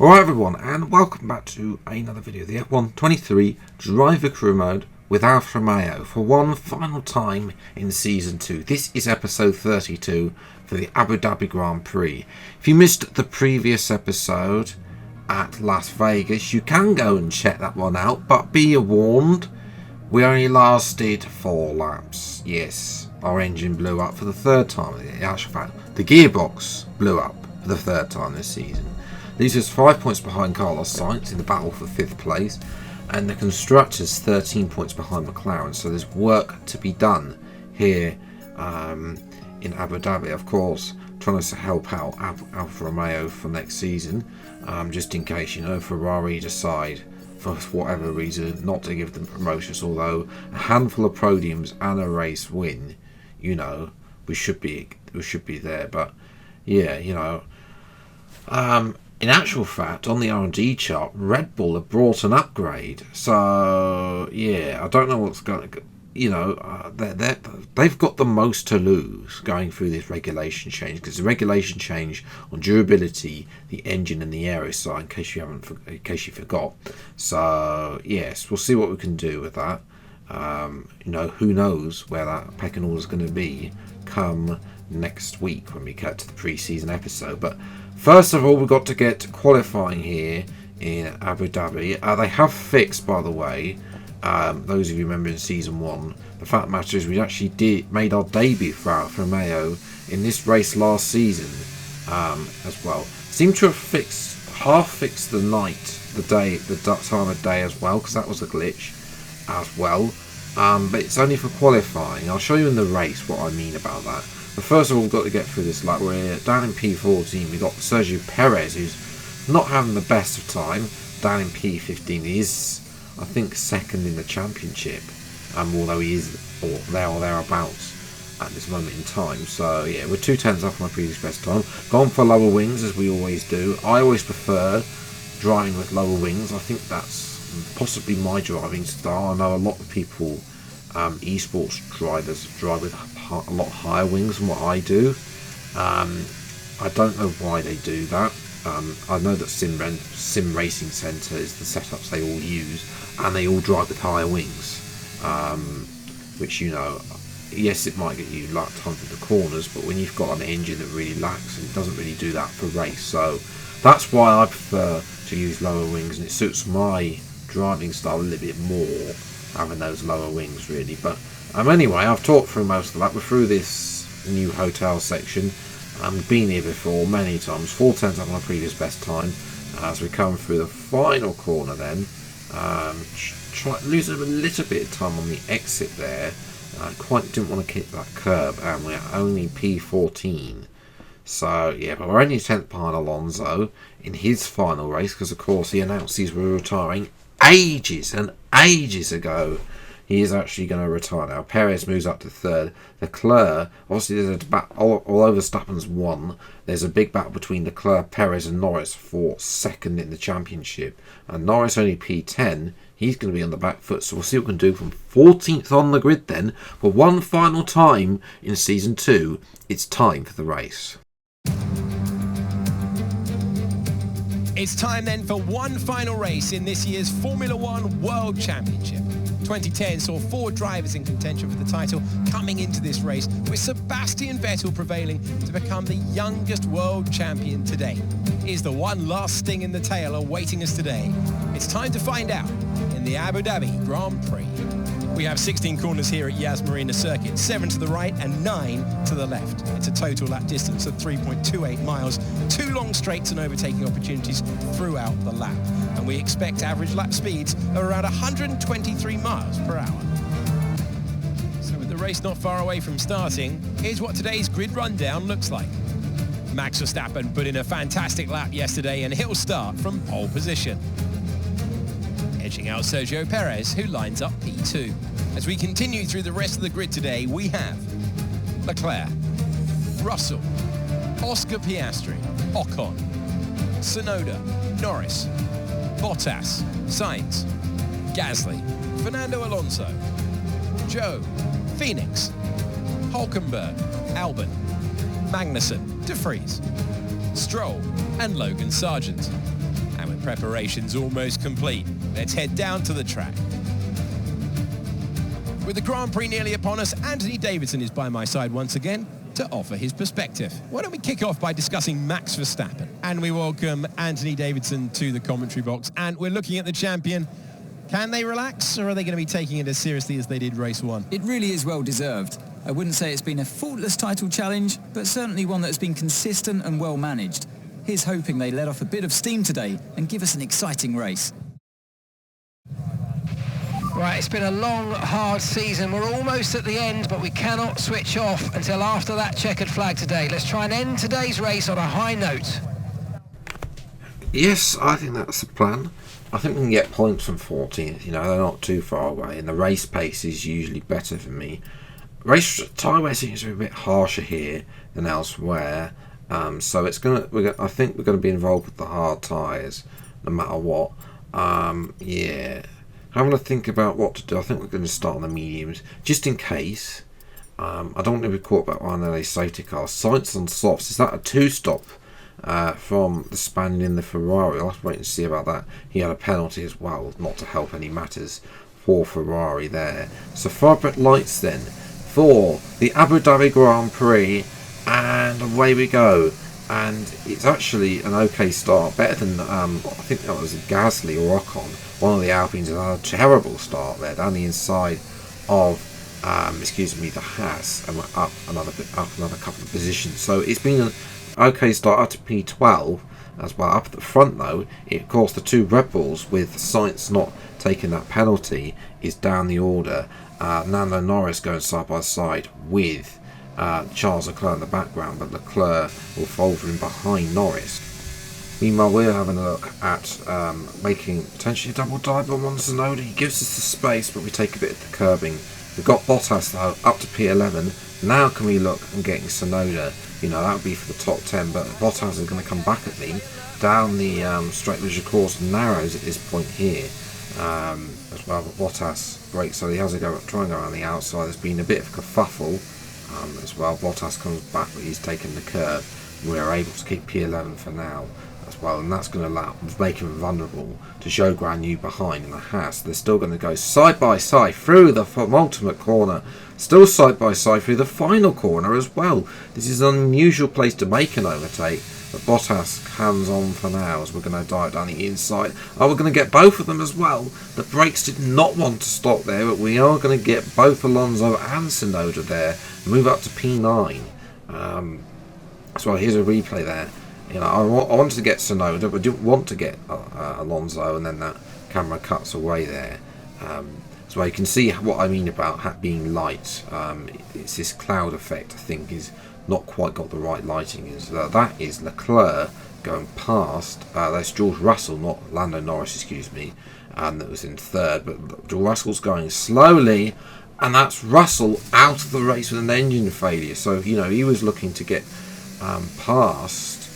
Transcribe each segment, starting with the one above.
Alright everyone, and welcome back to another video, the F123 Driver Career Mode with Alfa Romeo for one final time in Season 2. This is episode 32 for the Abu Dhabi Grand Prix. If you missed the previous episode at Las Vegas, you can go and check that one out, but be warned, we only lasted 4 laps. Yes, our engine blew up for the third time. In actual fact, the gearbox blew up for the third time this season. Leaves us 5 points behind Carlos Sainz in the battle for 5th place, and the constructors 13 points behind McLaren. So there's work to be done here in Abu Dhabi, of course, trying to help out Alfa Romeo for next season, just in case, you know, Ferrari decide for whatever reason not to give them promotions. Although a handful of podiums and a race win, you know, we should be there. But yeah, you know, in actual fact, on the R&D chart, Red Bull have brought an upgrade. So yeah, I don't know what's going to, you know, they've got the most to lose going through this regulation change, because the regulation change on durability, the engine and the aero side, in case you forgot. So yes, we'll see what we can do with that. You know, who knows where that pecking order is going to be come next week when we get to the pre-season episode. But first of all, we've got to get qualifying here in Abu Dhabi. They have fixed, by the way, those of you remember in Season 1, the fact of the matter is we actually made our debut for Alfa Romeo in this race last season as well. Seemed to have half fixed the night, the time of day as well, because that was a glitch as well. But it's only for qualifying. I'll show you in the race what I mean about that. But first of all, we've got to get through this lap. We're down in P14. We've got Sergio Perez, who's not having the best of time, down in P15. He is, I think, second in the championship, although he is there or thereabouts at this moment in time. So yeah, we're 2/10 off my previous best time. Gone for lower wings, as we always do. I always prefer driving with lower wings. I think that's possibly my driving style. I know a lot of people, esports drivers, drive with a lot higher wings than what I do. I don't know why they do that. I know that Sim Racing Centre is the setups they all use, and they all drive with higher wings, which, you know, yes, it might get you lap time through the corners, but when you've got an engine that really lacks, it doesn't really do that for race. So that's why I prefer to use lower wings, and it suits my driving style a little bit more, having those lower wings, really. But anyway, I've talked through most of the lap. We're through this new hotel section. We've been here before many times. 4/10 on my previous best time. As we come through the final corner, then losing a little bit of time on the exit there. Quite didn't want to kick that curb, and we're only P14. So yeah, but we're only 10th behind Alonso in his final race, because of course he announced he was retiring ages and ages ago. He is actually going to retire now. Perez moves up to 3rd. Leclerc, obviously there's a battle, although Verstappen's won, there's a big battle between Leclerc, Perez and Norris for 2nd in the championship. And Norris only P10, he's going to be on the back foot. So we'll see what we can do from 14th on the grid then. For one final time in Season 2, it's time for the race. It's time then for one final race in this year's Formula One World Championship. 2010 saw 4 drivers in contention for the title coming into this race, with Sebastian Vettel prevailing to become the youngest world champion to date. Is the one last sting in the tail awaiting us today? It's time to find out in the Abu Dhabi Grand Prix. We have 16 corners here at Yas Marina Circuit, 7 to the right and 9 to the left. It's a total lap distance of 3.28 miles, 2 long straights and overtaking opportunities throughout the lap. And we expect average lap speeds of around 123 miles per hour. So with the race not far away from starting, here's what today's grid rundown looks like. Max Verstappen put in a fantastic lap yesterday, and he'll start from pole position. Edging out Sergio Perez, who lines up P2. As we continue through the rest of the grid today, we have Leclerc, Russell, Oscar Piastri, Ocon, Tsunoda, Norris, Bottas, Sainz, Gasly, Fernando Alonso, Joe, Phoenix, Hulkenberg, Albon, Magnussen, De Vries, Stroll and Logan Sargent. preparations almost complete. Let's head down to the track. With the Grand Prix nearly upon us, Anthony Davidson is by my side once again to offer his perspective. Why don't we kick off by discussing Max Verstappen? And we welcome Anthony Davidson to the commentary box. And we're looking at the champion. Can they relax, or are they going to be taking it as seriously as they did race one? It really is well deserved. I wouldn't say it's been a faultless title challenge, but certainly one that's been consistent and well managed. Here's hoping they let off a bit of steam today and give us an exciting race. Right, it's been a long, hard season. We're almost at the end, but we cannot switch off until after that checkered flag today. Let's try and end today's race on a high note. Yes, I think that's the plan. I think we can get points from 14th. You know, they're not too far away, and the race pace is usually better for me. Tyre racing is a bit harsher here than elsewhere, so it's I think we're gonna be involved with the hard tyres, no matter what. Yeah. Having to think about what to do, I think we're going to start on the mediums, just in case. I don't want to be caught by one of those safety cars. Sainz on softs, is that a two-stop from the Spaniard in the Ferrari? I'll have to wait and see about that. He had a penalty as well, not to help any matters for Ferrari there. So far-bred lights then for the Abu Dhabi Grand Prix, and away we go. And it's actually an okay start, better than I think that was Gasly or Ocon. One of the Alpines had a terrible start there down the inside of the Haas, and we're up another couple of positions. So it's been an okay start up to P12 as well. Up at the front though, of course the two Red Bulls with Sainz not taking that penalty is down the order. Lando Norris going side by side with Charles Leclerc in the background, but Leclerc will fold in behind Norris. Meanwhile, we're having a look at making potentially a double dive on one Tsunoda. He gives us the space, but we take a bit of the curbing. We've got Bottas though up to P11. Now can we look and getting Tsunoda? You know, that would be for the top 10, but Bottas is going to come back at me down the straight, which of course narrows at this point here as well. But Bottas breaks, so he has to try and go around the outside. There's been a bit of kerfuffle as well. Bottas comes back, but he's taken the curve. We're able to keep P11 for now as well, and that's going to make him vulnerable to Zhou Guanyu behind in the Haas. They're still going to go side by side through the ultimate corner, still side by side through the final corner as well. This is an unusual place to make an overtake, but Bottas hands on for now as we're going to dive down the inside. Oh, we're going to get both of them as well. The brakes did not want to stop there, but we are going to get both Alonso and Tsunoda there, move up to P9. So here's a replay there. You know, I wanted to get Tsunoda, but didn't want to get Alonso, and then that camera cuts away there. So you can see what I mean about being light. It's this cloud effect, I think, is not quite got the right lighting. That is Leclerc going past. That's George Russell, not Lando Norris, excuse me, that was in third. But George Russell's going slowly, and that's Russell out of the race with an engine failure. So, you know, he was looking to get past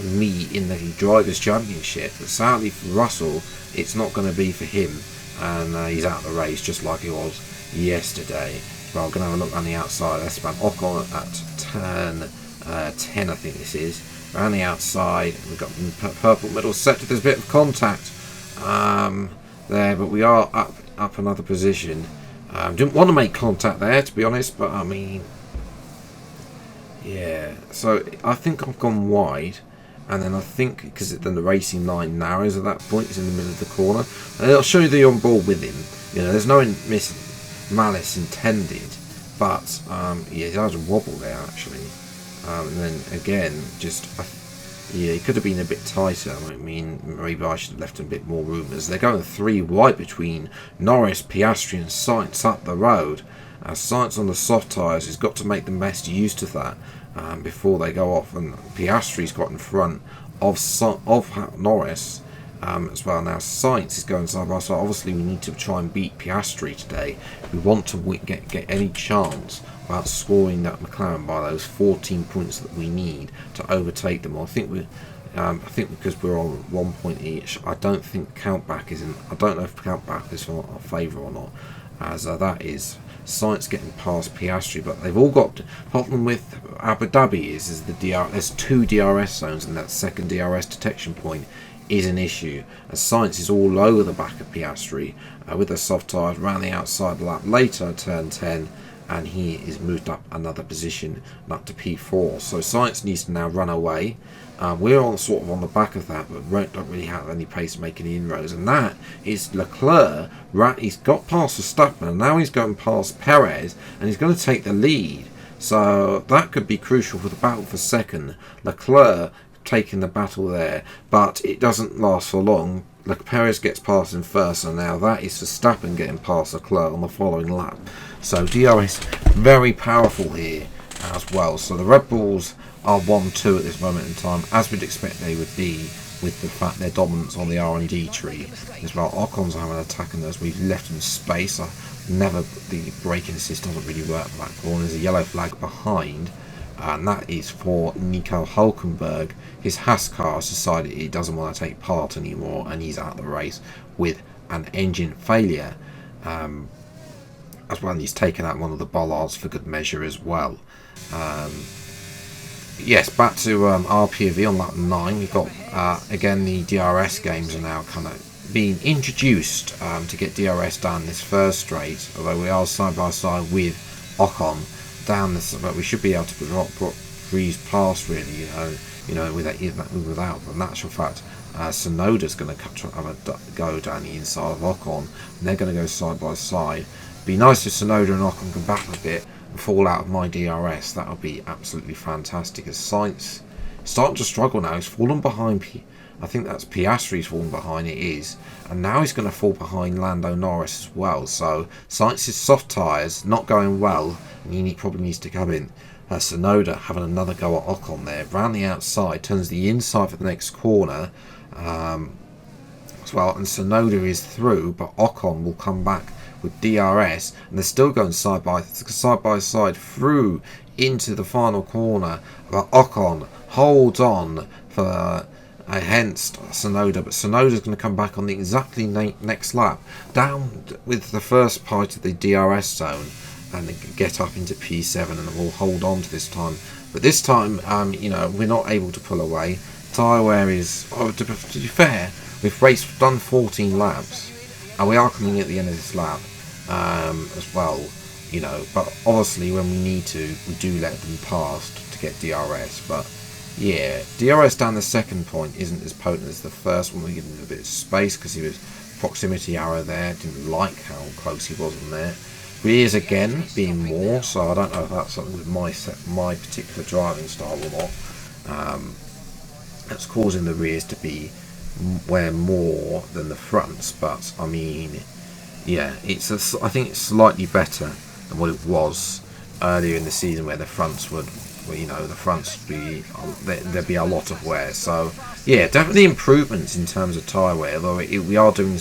me in the Drivers' Championship, but sadly for Russell it's not going to be for him, and he's out of the race just like he was yesterday. Well, I'm going to have a look on the outside. Esteban Ocon at turn 10, I think this is. Around the outside, we've got the purple middle sector. There's a bit of contact there, but we are up another position. Didn't want to make contact there, to be honest, but I mean, yeah, so I think I've gone wide, and then I think because then the racing line narrows at that point, it's in the middle of the corner, and I'll show you the on board with him. You know, there's no malice intended, but yeah, he has a wobble there actually, and then again, yeah, he could have been a bit tighter. I mean, maybe I should have left him a bit more room, as they're going 3 wide between Norris, Piastri, and Sainz up the road. Sainz on the soft tyres has got to make the best use of that before they go off, and Piastri's got in front of Norris as well. Now Sainz is going side by side. Obviously we need to try and beat Piastri today. We want to get any chance about scoring that McLaren by those 14 points that we need to overtake them. I think because we're on 1 point each, I don't think countback is in. I don't know if countback is in our favour or not, as that is Sainz getting past Piastri, but they've all got problem with Abu Dhabi is there's 2 DRS zones, and that second DRS detection point is an issue. As Sainz is all over the back of Piastri with the soft tyres, around the outside lap later, turn 10, and he is moved up another position up to P4. So Sainz needs to now run away. We're on sort of on the back of that, but don't really have any pace making inroads, and that is Leclerc. He's got past Verstappen, and now he's going past Perez, and he's going to take the lead. So that could be crucial for the battle for second. Leclerc taking the battle there, but it doesn't last for long. Perez gets past him first, and now that is Verstappen getting past Leclerc on the following lap. So DRS very powerful here as well. So the Red Bulls are 1-2 at this moment in time, as we'd expect they would be, with the fact their dominance on the R&D tree as well. Ocon's having an attack on us. We've left him space. The braking assist doesn't really work for that corner. There's a yellow flag behind, and that is for Nico Hülkenberg. His Haas car has decided he doesn't want to take part anymore, and he's out of the race with an engine failure. As well, and he's taken out one of the bollards for good measure as well. Yes, back to RPV on lap 9. We've got again the DRS games are now kind of being introduced to get DRS down this first straight. Although we are side by side with Ocon down this, but we should be able to breeze past really. Without the natural fact, Tsunoda's going to have a go down the inside of Ocon, and they're going to go side by side. Be nice if Tsunoda and Ocon can battle a bit and fall out of my DRS. That would be absolutely fantastic. As Sainz starting to struggle now, he's fallen behind. I think that's Piastri's fallen behind. It is, and now he's going to fall behind Lando Norris as well. So Sainz's soft tyres not going well, and he probably needs to come in. Tsunoda having another go at Ocon there, round the outside, turns the inside for the next corner as well, and Tsunoda is through, but Ocon will come back with DRS, and they're still going side by side through into the final corner. But Ocon holds on for against Tsunoda, but Tsunoda's going to come back on the exactly next lap, down with the first part of the DRS zone, and get up into P7, and we'll hold on to this time. But this time, we're not able to pull away. Tyre wear is, to be fair, we've done 14 laps, and we are coming at the end of this lap as well, but obviously when we need to, we do let them pass to get DRS. But yeah, DRS down the second point isn't as potent as the first one. We give him a bit of space because he was proximity arrow there, didn't like how close he was on there. Rears again being more, so I don't know if that's something with my particular driving style or not. That's causing the rears to be wear more than the fronts, but I mean, yeah, I think it's slightly better than what it was earlier in the season, where the fronts would, there'd be a lot of wear. So yeah, definitely improvements in terms of tyre wear. Although we are doing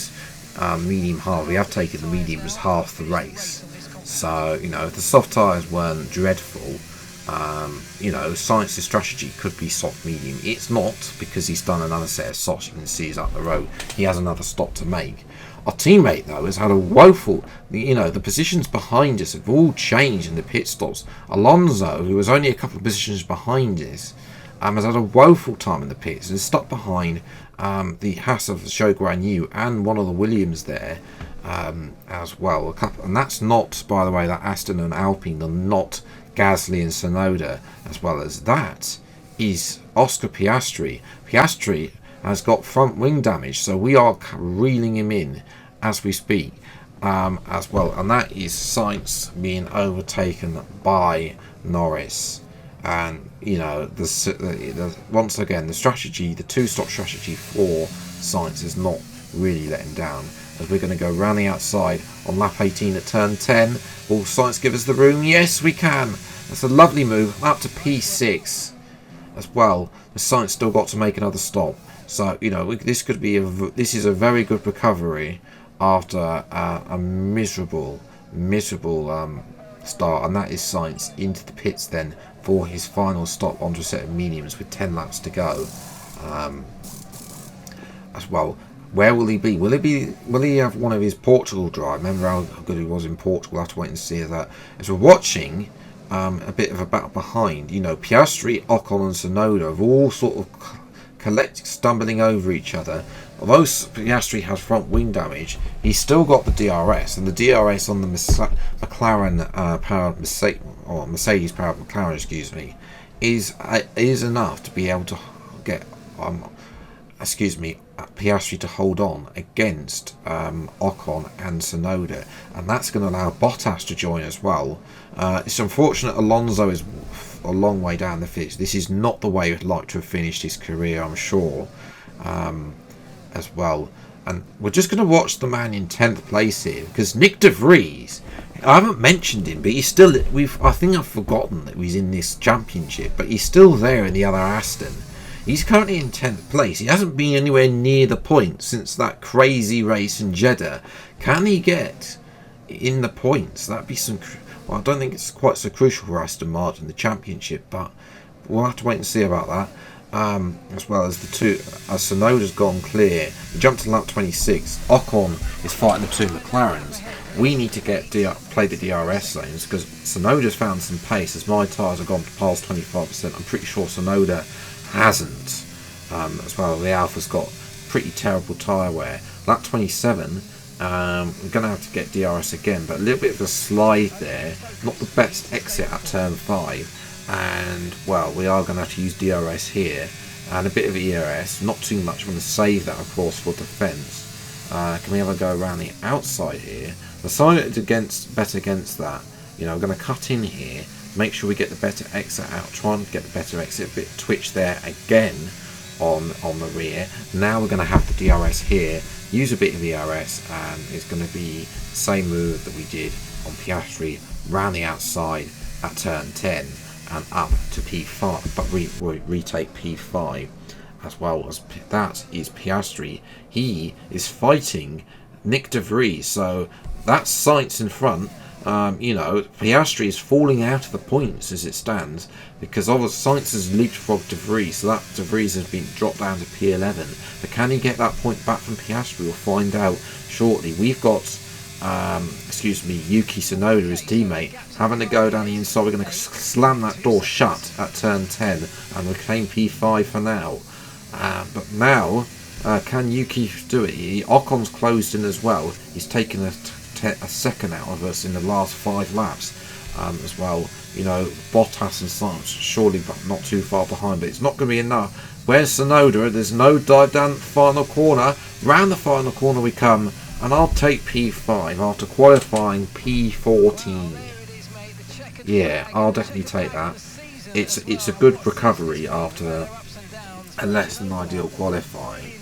medium hard, we have taken the mediums half the race. So if the soft tyres weren't dreadful, Sainz's strategy could be soft medium. It's not, because he's done another set of softs. You can see he's up the road. He has another stop to make. Our teammate though has had a woeful, the positions behind us have all changed in the pit stops. Alonso, who was only a couple of positions behind us, has had a woeful time in the pits and is stuck behind the Haas of Zhou Guanyu and one of the Williams there as well. And that's not, by the way, that Aston and Alpine are not Gasly and Tsunoda. As well as that is Oscar Piastri. Piastri has got front wing damage, so we are reeling him in as we speak as well. And that is Sainz being overtaken by Norris. And once again, the strategy, the two-stop strategy for Sainz is not really letting down, as we're going to go round the outside on lap 18 at turn 10. Will Sainz give us the room? Yes, we can. That's a lovely move up to P6 as well. The Sainz still got to make another stop, so this could be this is a very good recovery after a miserable start. And that is Sainz into the pits then for his final stop onto a set of mediums with 10 laps to go as well. where will he be? Will he have one of his Portugal drive? Remember how good he was in Portugal? We'll have to wait and see that. As we're watching a bit of a battle behind, you know, Piastri, Ocon and Tsunoda have all sort of stumbling over each other. Although Piastri has front wing damage, he's still got the DRS, and the DRS on the McLaren powered Mercedes powered McLaren, excuse me, is enough to be able to get Piastri to hold on against Ocon and Tsunoda, and that's going to allow Bottas to join as well. It's unfortunate Alonso is a long way down the finish. This is not the way he'd like to have finished his career, I'm sure, as well. And we're just going to watch the man in 10th place here, because Nick de Vries, I haven't mentioned him, but he's still, I think I've forgotten that he's in this championship, but he's still there in the other Aston. He's currently in 10th place. He hasn't been anywhere near the points since that crazy race in Jeddah. Can he get in the points? That'd be some... Well, I don't think it's quite so crucial for Aston Martin, the championship, but we'll have to wait and see about that. As well as Tsunoda's gone clear. He jumped to lap 26. Ocon is fighting the two McLarens. We need to play the DRS zones, because Tsunoda's found some pace as my tyres have gone past 25%. I'm pretty sure Tsunoda hasn't. As well, the Alfa's got pretty terrible tyre wear. Lap 27, we're going to have to get DRS again, but a little bit of a slide there. Not the best exit at turn 5, and well, we are going to have to use DRS here and a bit of ERS. Not too much. I'm going to save that, of course, for defence. Can we have a go around the outside here? The side better against that. You know, we're going to cut in here. Make sure we get the better exit out. Try and get the better exit. A bit twitch there again on the rear. Now we're going to have the DRS here. Use a bit of ERS, and it's going to be the same move that we did on Piastri. Round the outside at turn 10 and up to P5. But we retake P5 as well. As that is Piastri. He is fighting Nick de Vries. So that's Sainz in front. You know, Piastri is falling out of the points as it stands, because obviously Sainz has leapfrogged de Vries, so that de Vries has been dropped down to P11. But can he get that point back from Piastri? We'll find out shortly. We've got, Yuki Tsunoda, his teammate, having to go down the inside. We're going to slam that door shut at turn 10 and reclaim P5 for now. But now, can Yuki do it? Ocon's closed in as well. He's taken a second out of us in the last 5 laps as well. You know, Bottas and Sainz surely not too far behind, but it's not going to be enough. Where's Tsunoda? There's no dive down the final corner. Round the final corner we come, and I'll take P5 after qualifying P14. Yeah, I'll definitely take that. It's a good recovery after a less than ideal qualifying.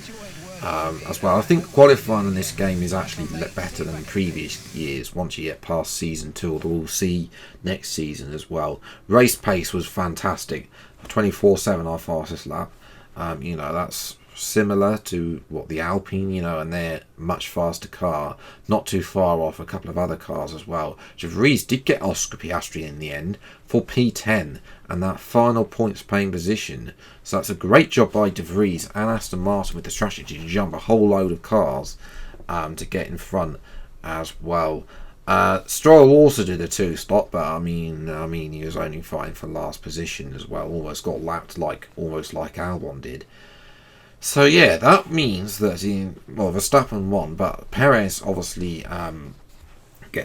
As well, I think qualifying in this game is actually better than previous years once you get past season 2, although we'll see next season as well. Race pace was fantastic. 24/7 our fastest lap. You know, that's similar to what the Alpine, you know, and their much faster car, not too far off a couple of other cars as well. De Vries did get Oscar Piastri in the end for P10 and that final points paying position. So that's a great job by De Vries and Aston Martin with the strategy to jump a whole load of cars to get in front as well. Stroll also did a 2-stop, but I mean he was only fighting for last position as well. Almost got lapped almost like Albon did. So yeah, that means that Verstappen won, but Perez obviously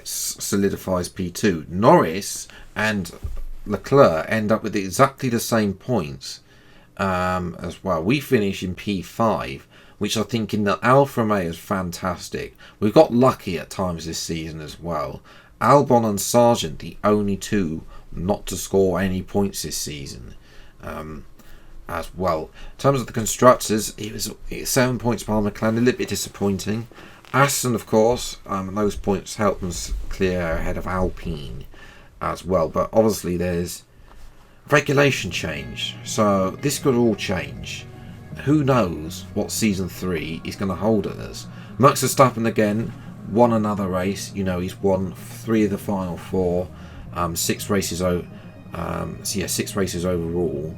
solidifies P2. Norris and Leclerc end up with exactly the same points as well. We finish in P5, which I think in the Alfa Romeo is fantastic. We've got lucky at times this season as well. Albon and Sargent, the only two not to score any points this season. As well. In terms of the constructors, it was 7 points behind McLaren, a little bit disappointing. Aston, of course, those points helped us clear ahead of Alpine as well. But obviously there's regulation change, so this could all change. Who knows what season 3 is going to hold at us. Max Verstappen again won another race. You know, he's won 3 of the final 4, 6 races over. 6 races overall.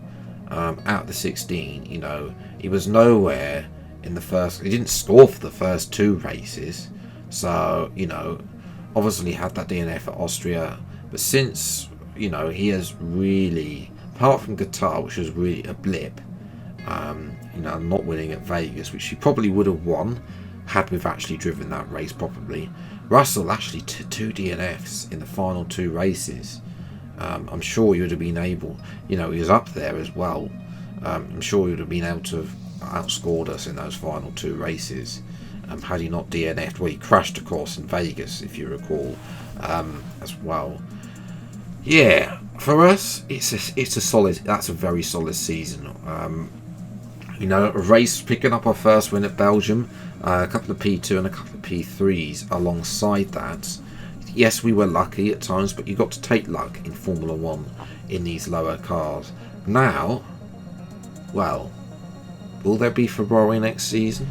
Out of the 16, you know, he was nowhere in the first. He didn't score for the first 2 races, so obviously had that DNF at Austria. But since he has really, apart from Qatar, which was really a blip, not winning at Vegas, which he probably would have won had we've actually driven that race properly. Russell actually 2 DNFs in the final 2 races. I'm sure he would have been able, he was up there as well. I'm sure he would have been able to have outscored us in those final 2 races had he not DNF'd. Well, he crashed, of course, in Vegas, if you recall, as well. Yeah, for us, it's a solid. That's a very solid season. A race, picking up our first win at Belgium, a couple of P2 and a couple of P3s alongside that. Yes, we were lucky at times, but you got to take luck in Formula 1 in these lower cars. Now, well, will there be Ferrari next season?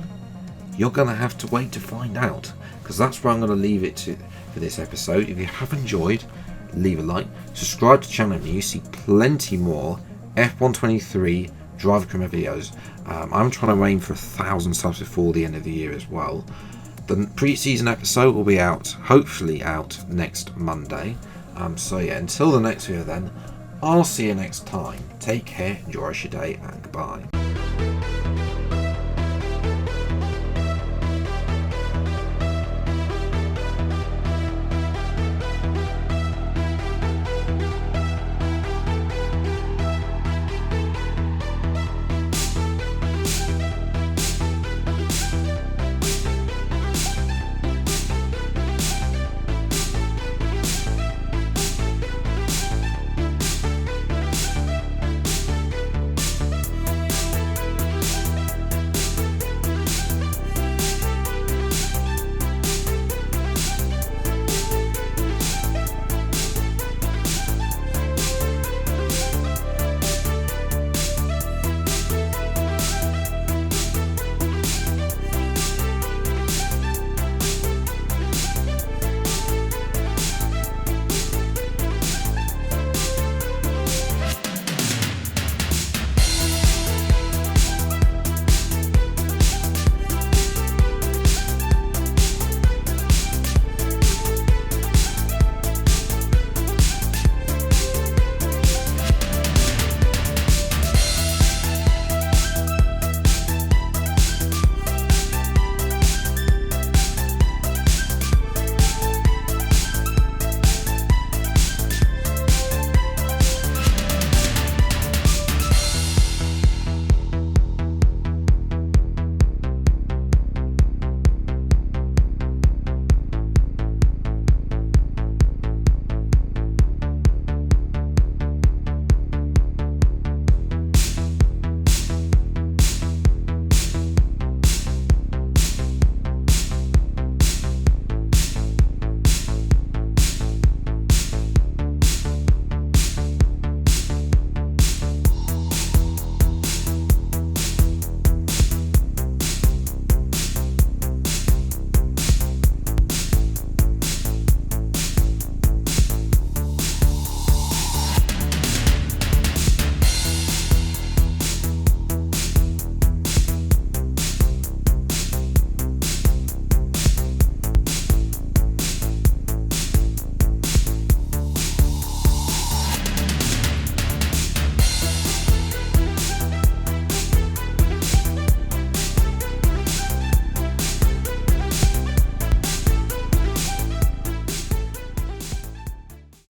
You're going to have to wait to find out, because that's where I'm going to leave it to for this episode. If you have enjoyed, leave a like, subscribe to the channel, and you see plenty more F123 driver career videos. I'm trying to aim for 1,000 subs before the end of the year as well. The pre-season episode will be out, hopefully out next Monday. So yeah, until the next video then, I'll see you next time. Take care, enjoy your day, and goodbye.